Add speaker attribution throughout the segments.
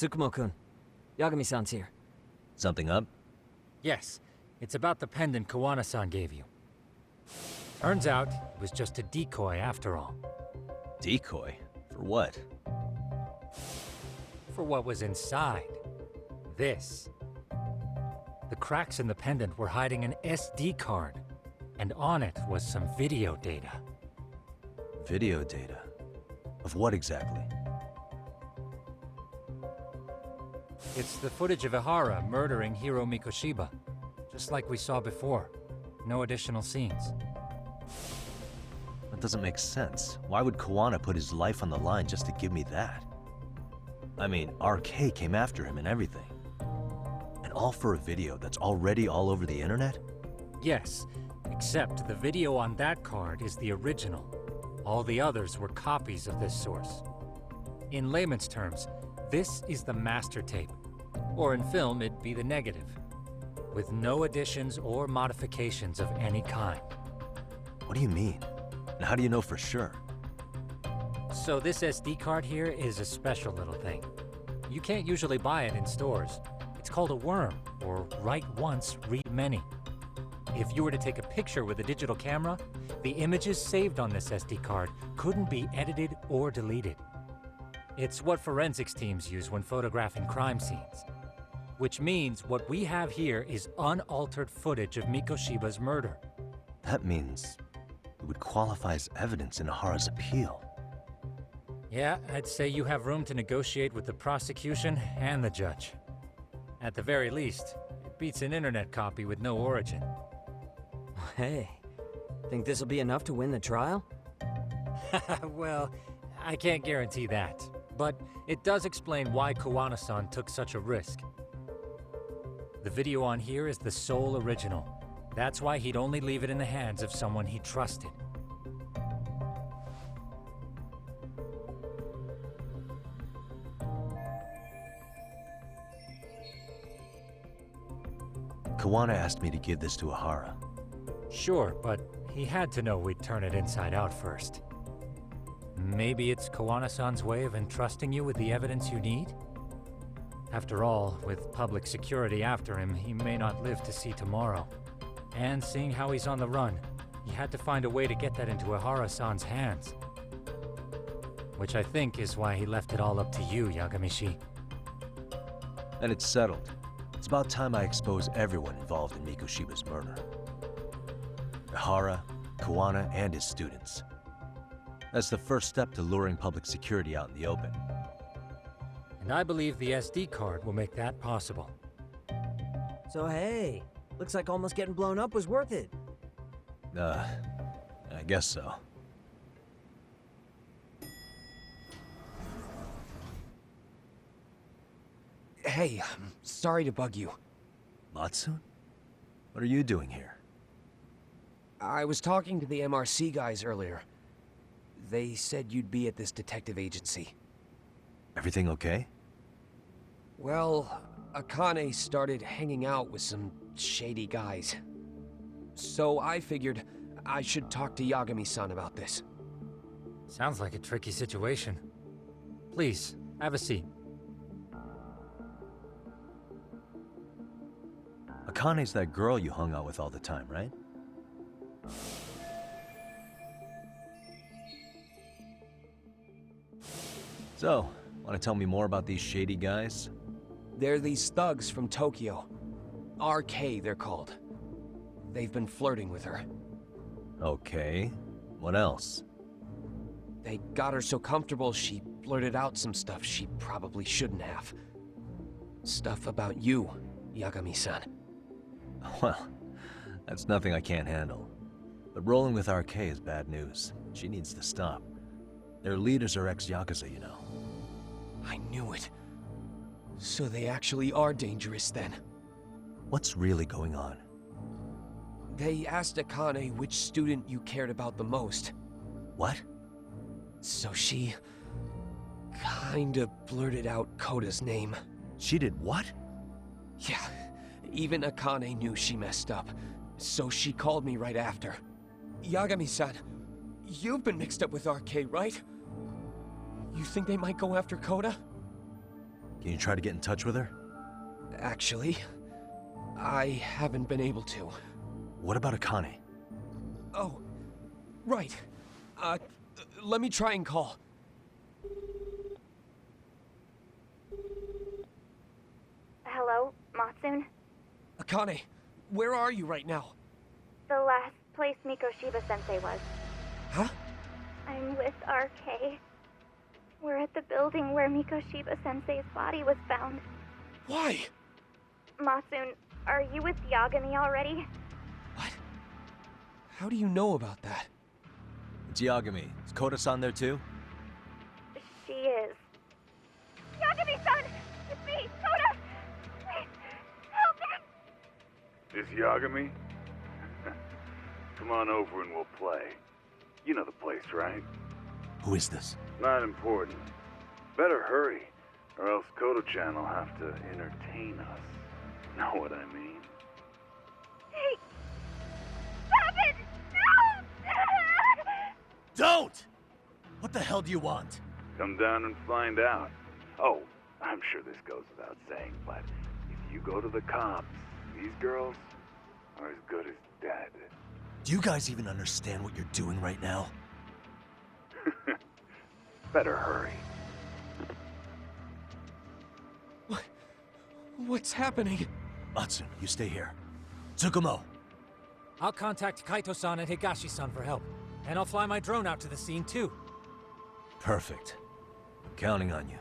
Speaker 1: Tsukumo-kun, Yagami-san's here.
Speaker 2: Something up?
Speaker 3: Yes, it's about the pendant Kawana-san gave you. Turns out, it was just a decoy after all.
Speaker 2: Decoy? For what?
Speaker 3: For what was inside. This. The cracks in the pendant were hiding an SD card, and on it was some video data.
Speaker 2: Video data? Of what exactly?
Speaker 3: It's the footage of Ihara murdering Hiro Mikoshiba, just like we saw before. No additional scenes.
Speaker 2: That doesn't make sense. Why would Kawana put his life on the line just to give me that? I mean, RK came after him and everything. And all for a video that's already all over the internet?
Speaker 3: Yes, except the video on that card is the original. All the others were copies of this source. In layman's terms, this is the master tape. Or in film, it'd be the negative. With no additions or modifications of any kind.
Speaker 2: What do you mean? And how do you know for sure?
Speaker 3: So this SD card here is a special little thing. You can't usually buy it in stores. It's called a worm, or write once, read many. If you were to take a picture with a digital camera, the images saved on this SD card couldn't be edited or deleted. It's what forensics teams use when photographing crime scenes. Which means what we have here is unaltered footage of Mikoshiba's murder.
Speaker 2: That means it would qualify as evidence in Ihara's appeal.
Speaker 3: Yeah, I'd say you have room to negotiate with the prosecution and the judge. At the very least, it beats an internet copy with no origin.
Speaker 1: Hey, think this'll be enough to win the trial?
Speaker 3: Well, I can't guarantee that. But it does explain why Kawana-san took such a risk. The video on here is the sole original. That's why he'd only leave it in the hands of someone he trusted.
Speaker 2: Kawana asked me to give this to Ihara.
Speaker 3: Sure, but he had to know we'd turn it inside out first. Maybe it's Kawana-san's way of entrusting you with the evidence you need? After all, with public security after him, he may not live to see tomorrow. And seeing how he's on the run, he had to find a way to get that into Ihara-san's hands. Which I think is why he left it all up to you, Yagamishi.
Speaker 2: And it's settled. It's about time I expose everyone involved in Mikoshiba's murder. Ihara, Kawana, and his students. That's the first step to luring public security out in the open.
Speaker 3: And I believe the SD card will make that possible.
Speaker 1: So hey, looks like almost getting blown up was worth it.
Speaker 2: I guess so.
Speaker 4: Hey, sorry to bug you.
Speaker 2: Matsu? What are you doing here?
Speaker 4: I was talking to the MRC guys earlier. They said you'd be at this detective agency.
Speaker 2: Everything okay?
Speaker 4: Well, Akane started hanging out with some shady guys. So I figured I should talk to Yagami-san about this.
Speaker 3: Sounds like a tricky situation. Please, have a seat.
Speaker 2: Akane's that girl you hung out with all the time, right? So, want to tell me more about these shady guys?
Speaker 4: They're these thugs from Tokyo. RK, they're called. They've been flirting with her.
Speaker 2: Okay. What else?
Speaker 4: They got her so comfortable she blurted out some stuff she probably shouldn't have. Stuff about you, Yagami-san.
Speaker 2: Well, that's nothing I can't handle. But rolling with RK is bad news. She needs to stop. Their leaders are ex-Yakuza, you know.
Speaker 4: I knew it. So they actually are dangerous then.
Speaker 2: What's really going on?
Speaker 4: They asked Akane which student you cared about the most.
Speaker 2: What?
Speaker 4: So she kinda blurted out Koda's name.
Speaker 2: She did what?
Speaker 4: Yeah, even Akane knew she messed up, so she called me right after. Yagami-san, you've been mixed up with RK, right? You think they might go after Koda?
Speaker 2: Can you try to get in touch with her?
Speaker 4: Actually, I haven't been able to.
Speaker 2: What about Akane?
Speaker 4: Oh, right. Let me try and call.
Speaker 5: Hello, Matsun?
Speaker 4: Akane, where are you right now?
Speaker 5: The last place Mikoshiba-sensei was.
Speaker 4: Huh?
Speaker 5: I'm with RK. We're at the building where Mikoshiba-sensei's body was found.
Speaker 4: Why?
Speaker 5: Matsun, are you with Yagami already?
Speaker 4: What? How do you know about that?
Speaker 2: It's Yagami. Is Koda-san there too?
Speaker 5: She is. Yagami-san! It's me, Koda! Please, help me!
Speaker 6: This Yagami? Come on over and we'll play. You know the place, right?
Speaker 2: Who is this?
Speaker 6: Not important. Better hurry, or else Kodo-chan will have to entertain us. Know what I mean?
Speaker 5: Hey! Stop it! No!
Speaker 2: Don't! What the hell do you want?
Speaker 6: Come down and find out. Oh, I'm sure this goes without saying, but if you go to the cops, these girls are as good as dead.
Speaker 2: Do you guys even understand what you're doing right now?
Speaker 6: Better hurry.
Speaker 4: What's happening?
Speaker 2: Matsun, you stay here. Tsukumo!
Speaker 3: I'll contact Kaito-san and Higashi-san for help. And I'll fly my drone out to the scene too.
Speaker 2: Perfect. I'm counting on you.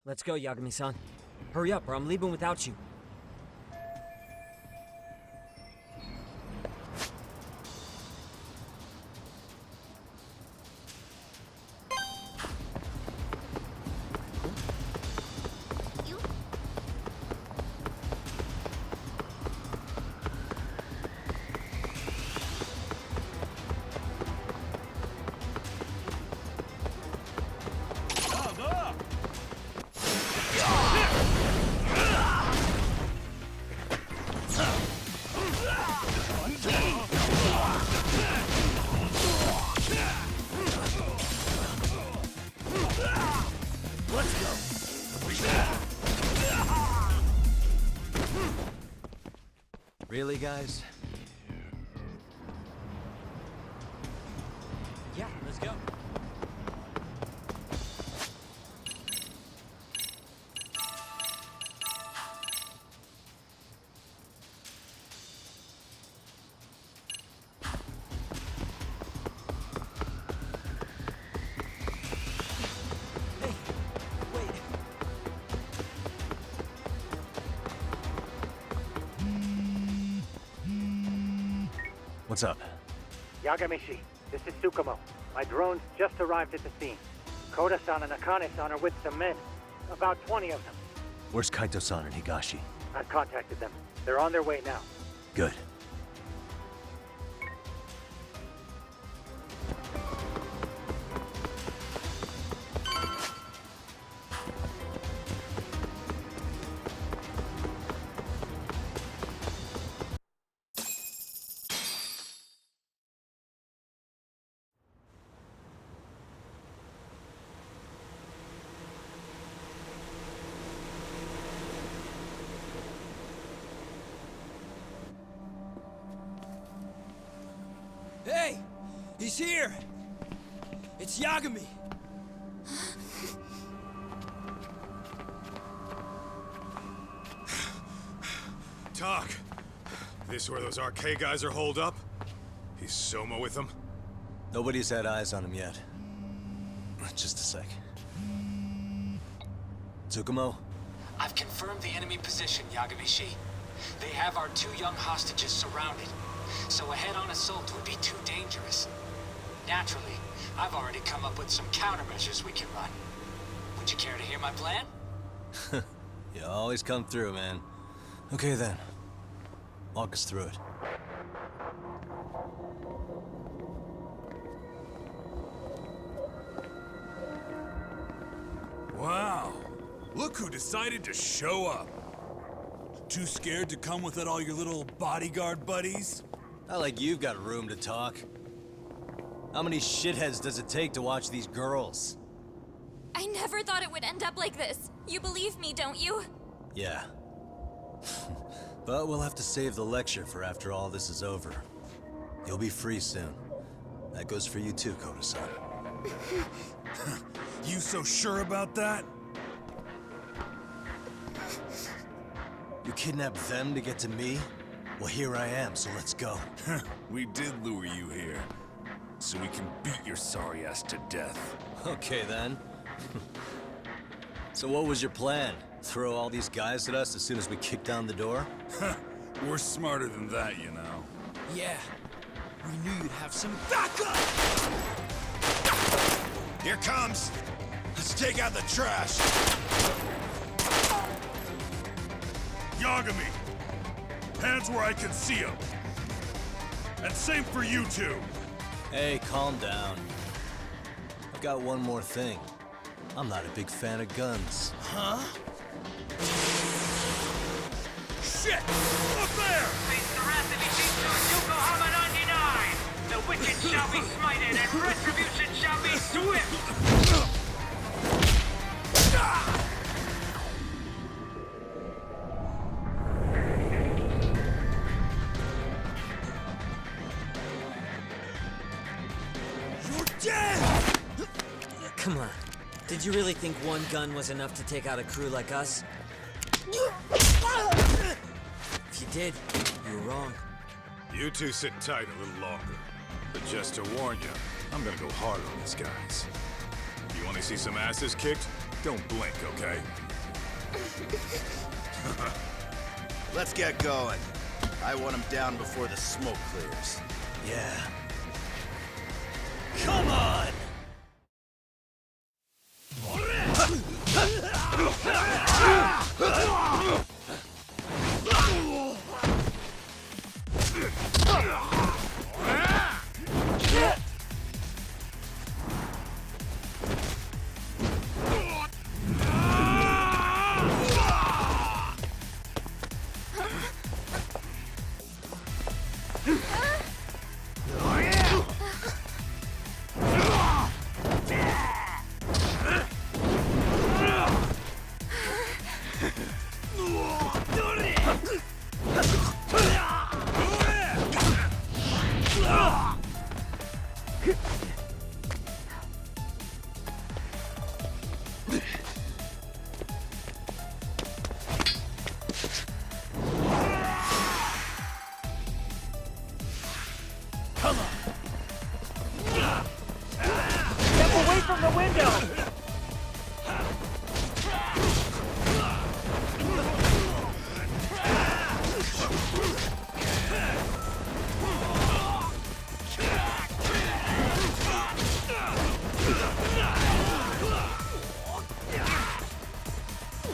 Speaker 1: Let's go, Yagami-san. Hurry up, or I'm leaving without you.
Speaker 2: Really, guys?
Speaker 3: Yeah, let's go.
Speaker 1: Hey, wait.
Speaker 2: What's up?
Speaker 7: Yagamishi, this is Tsukumo. My drones just arrived at the scene. Koda-san and Akane-san are with some men. About 20 of them.
Speaker 2: Where's Kaito-san and Higashi?
Speaker 7: I've contacted them. They're on their way now.
Speaker 2: Good.
Speaker 1: Hey! He's here! It's Yagami!
Speaker 8: Talk. This where those RK guys are holed up? He's Soma with them?
Speaker 2: Nobody's had eyes on him yet. Just a sec. Tsukumo?
Speaker 9: I've confirmed the enemy position, Yagami-shi. They have our 2 young hostages surrounded, so a head-on assault would be too dangerous. Naturally, I've already come up with some countermeasures we can run. Would you care to hear my plan?
Speaker 2: You always come through, man. Okay then. Walk us through it.
Speaker 8: Wow. Look who decided to show up. Too scared to come without all your little bodyguard buddies?
Speaker 2: Not like you've got room to talk. How many shitheads does it take to watch these girls?
Speaker 10: I never thought it would end up like this. You believe me, don't you?
Speaker 2: Yeah. But we'll have to save the lecture for after all this is over. You'll be free soon. That goes for you too, Koda-san.
Speaker 8: You so sure about that?
Speaker 2: You kidnapped them to get to me? Well, here I am, so let's go.
Speaker 8: We did lure you here, so we can beat your sorry ass to death.
Speaker 2: Okay, then. So what was your plan? Throw all these guys at us as soon as we kick down the door?
Speaker 8: We're smarter than that, you know.
Speaker 11: Yeah. We knew you'd have some backup!
Speaker 8: Here comes! Let's take out the trash! Yagami! Hands where I can see them! And same for you two!
Speaker 2: Hey, calm down. I've got one more thing. I'm not a big fan of guns.
Speaker 11: Huh?
Speaker 8: Shit! Up there!
Speaker 9: Face the wrath of Ijincho Yokohama 99! The wicked shall be smited and retribution shall be swift!
Speaker 11: You're dead!
Speaker 1: Come on. Did you really think one gun was enough to take out a crew like us? If you did, you were wrong.
Speaker 8: You two sit tight a little longer. But just to warn you, I'm gonna go hard on these guys. You wanna see some asses kicked? Don't blink, okay?
Speaker 12: Let's get going. I want him down before the smoke clears.
Speaker 2: Yeah. Come on!
Speaker 7: Step away from the window!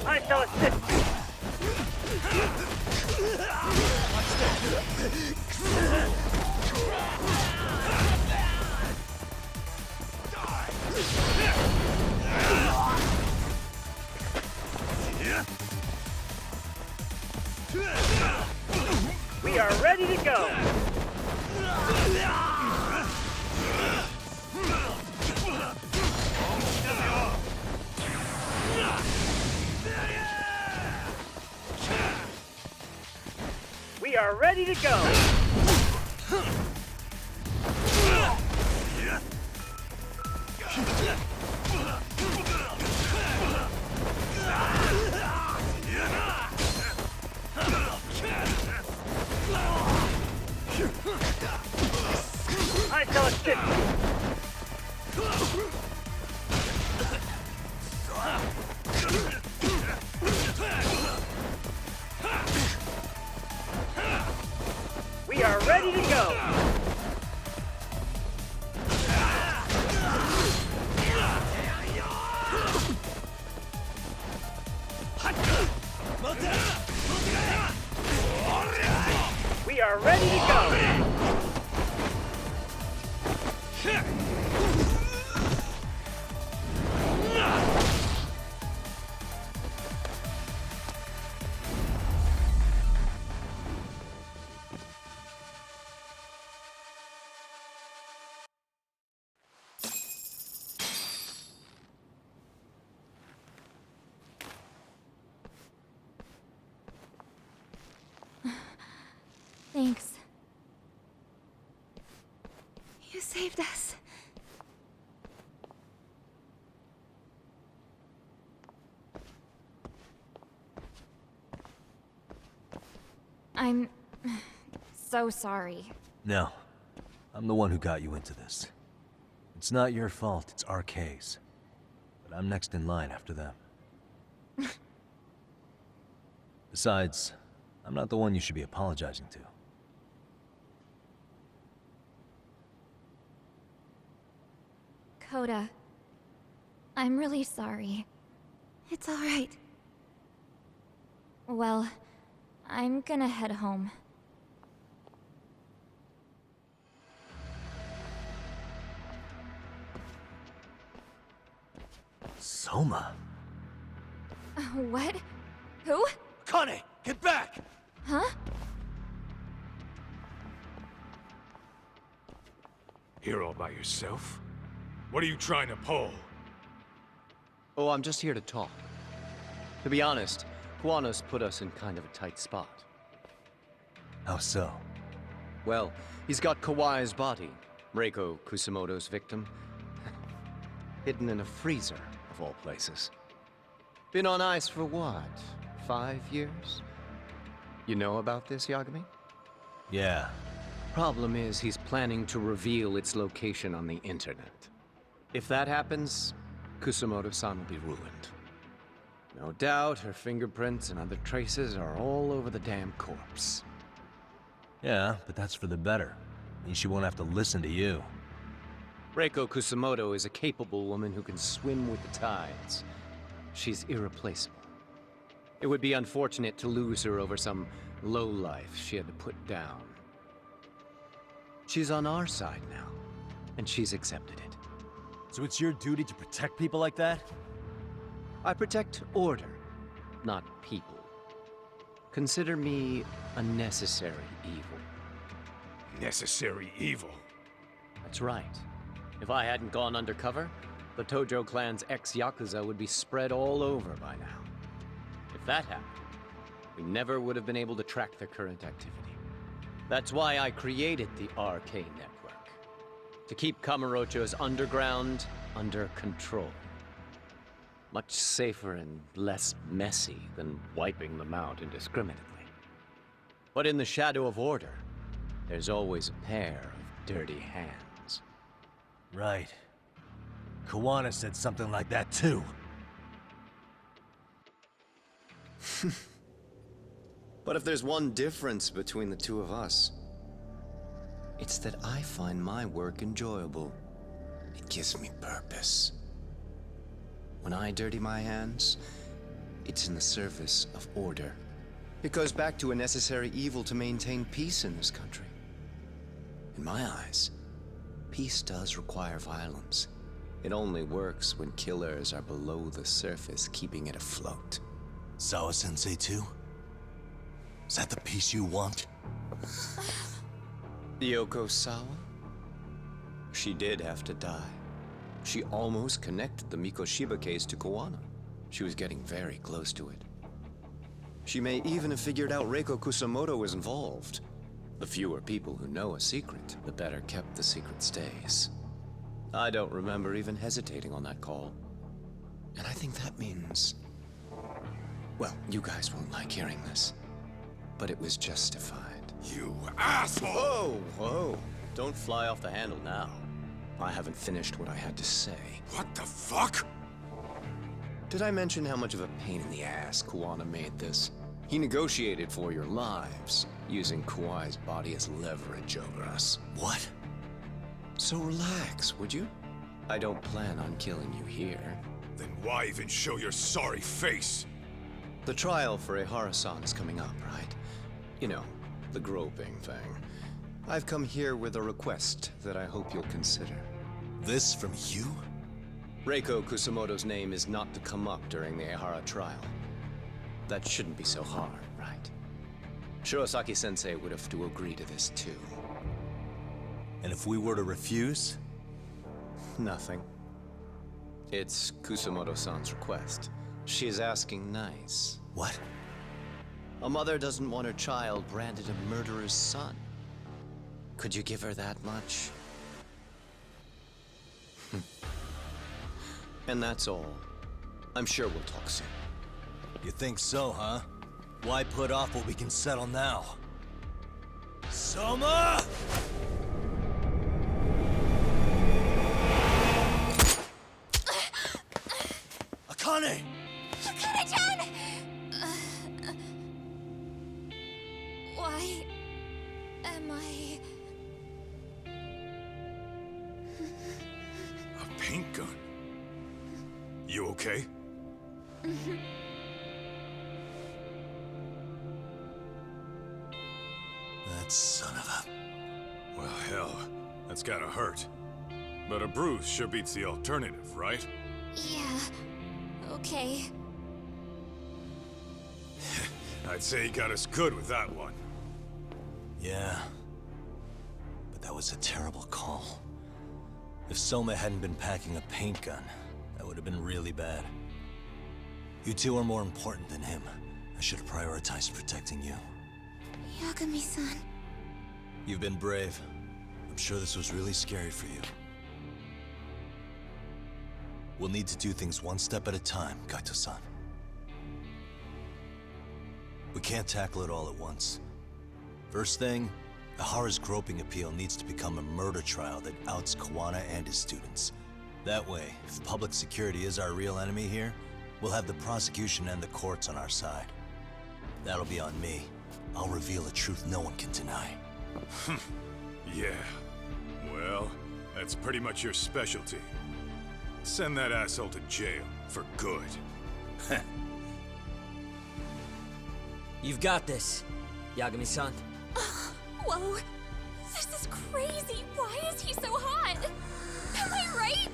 Speaker 7: I shall assist you. We are ready to go! We are ready to go! I shall assist you. We are ready to go. We are ready to go.
Speaker 10: You saved us. I'm so sorry.
Speaker 2: No. I'm the one who got you into this. It's not your fault, it's RK's. But I'm next in line after them. Besides, I'm not the one you should be apologizing to.
Speaker 10: Coda, I'm really sorry. It's all right. Well, I'm gonna head home.
Speaker 2: Soma?
Speaker 10: What? Who?
Speaker 11: Akane, get back!
Speaker 10: Huh?
Speaker 8: Here all by yourself? What are you trying to pull?
Speaker 13: Oh, I'm just here to talk. To be honest, Kuwano's put us in kind of a tight spot.
Speaker 2: How so?
Speaker 13: Well, he's got Kawai's body, Reiko Kusamoto's victim, hidden in a freezer, of all places. Been on ice for what, 5 years? You know about this, Yagami?
Speaker 2: Yeah.
Speaker 13: Problem is, he's planning to reveal its location on the internet. If that happens, Kusamoto-san will be ruined. No doubt her fingerprints and other traces are all over the damn corpse.
Speaker 2: Yeah, but that's for the better. Means she won't have to listen to you.
Speaker 13: Reiko Kusamoto is a capable woman who can swim with the tides. She's irreplaceable. It would be unfortunate to lose her over some lowlife she had to put down. She's on our side now, and she's accepted it.
Speaker 11: So it's your duty to protect people like that?
Speaker 13: I protect order, not people. Consider me a necessary evil.
Speaker 8: Necessary evil?
Speaker 13: That's right. If I hadn't gone undercover, the Tojo clan's ex-Yakuza would be spread all over by now. If that happened, we never would have been able to track their current activity. That's why I created the RK Network. To keep Kamurocho's underground under control. Much safer and less messy than wiping them out indiscriminately. But in the shadow of order, there's always a pair of dirty hands.
Speaker 2: Right. Kuwana said something like that too.
Speaker 13: But if there's one difference between the two of us, it's that I find my work enjoyable. It gives me purpose. When I dirty my hands, it's in the service of order. It goes back to a necessary evil to maintain peace in this country. In my eyes, peace does require violence. It only works when killers are below the surface, keeping it afloat.
Speaker 11: Sawa-sensei too? Is that the peace you want?
Speaker 13: Yoko Sawa? She did have to die. She almost connected the Mikoshiba case to Kuwana. She was getting very close to it. She may even have figured out Reiko Kusamoto was involved. The fewer people who know a secret, the better kept the secret stays. I don't remember even hesitating on that call. And I think that means... well, you guys won't like hearing this, but it was justified.
Speaker 8: You asshole!
Speaker 13: Whoa, whoa. Don't fly off the handle now. I haven't finished what I had to say.
Speaker 8: What the fuck?
Speaker 13: Did I mention how much of a pain in the ass Kuwana made this? He negotiated for your lives, using Kawai's body as leverage over us.
Speaker 11: What?
Speaker 13: So relax, would you? I don't plan on killing you here.
Speaker 8: Then why even show your sorry face?
Speaker 13: The trial for Ehara-san is coming up, right? You know, the groping thing. I've come here with a request that I hope you'll consider.
Speaker 11: This from you?
Speaker 13: Reiko Kusamoto's name is not to come up during the Ehara trial. That shouldn't be so hard, right? Shirosaki-sensei would have to agree to this too.
Speaker 11: And if we were to refuse?
Speaker 13: Nothing. It's Kusamoto-san's request. She's asking nice.
Speaker 11: What?
Speaker 13: A mother doesn't want her child branded a murderer's son. Could you give her that much? And that's all. I'm sure we'll talk soon.
Speaker 11: You think so, huh? Why put off what we can settle now? Soma! Akane!
Speaker 10: Akane-chan! Why am I...
Speaker 8: A paint gun? You okay?
Speaker 11: That son of a...
Speaker 8: Well, hell, that's gotta hurt. But a bruise sure beats the alternative, right?
Speaker 10: Yeah. Okay.
Speaker 8: I'd say he got us good with that one.
Speaker 11: Yeah. But that was a terrible call. If Soma hadn't been packing a paint gun, that would have been really bad. You two are more important than him. I should have prioritized protecting you.
Speaker 10: Yagami-san.
Speaker 11: You've been brave. I'm sure this was really scary for you. We'll need to do things one step at a time, Kaito-san. We can't tackle it all at once. First thing, Ihara's groping appeal needs to become a murder trial that outs Kuwana and his students. That way, if public security is our real enemy here, we'll have the prosecution and the courts on our side. That'll be on me. I'll reveal a truth no one can deny.
Speaker 8: Yeah. Well, that's pretty much your specialty. Send that asshole to jail for good.
Speaker 1: You've got this, Yagami-san.
Speaker 10: Whoa. This is crazy. Why is he so hot? Am I right?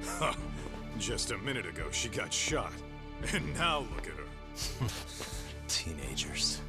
Speaker 8: Huh. Just a minute ago, she got shot. And now look at her.
Speaker 11: Teenagers.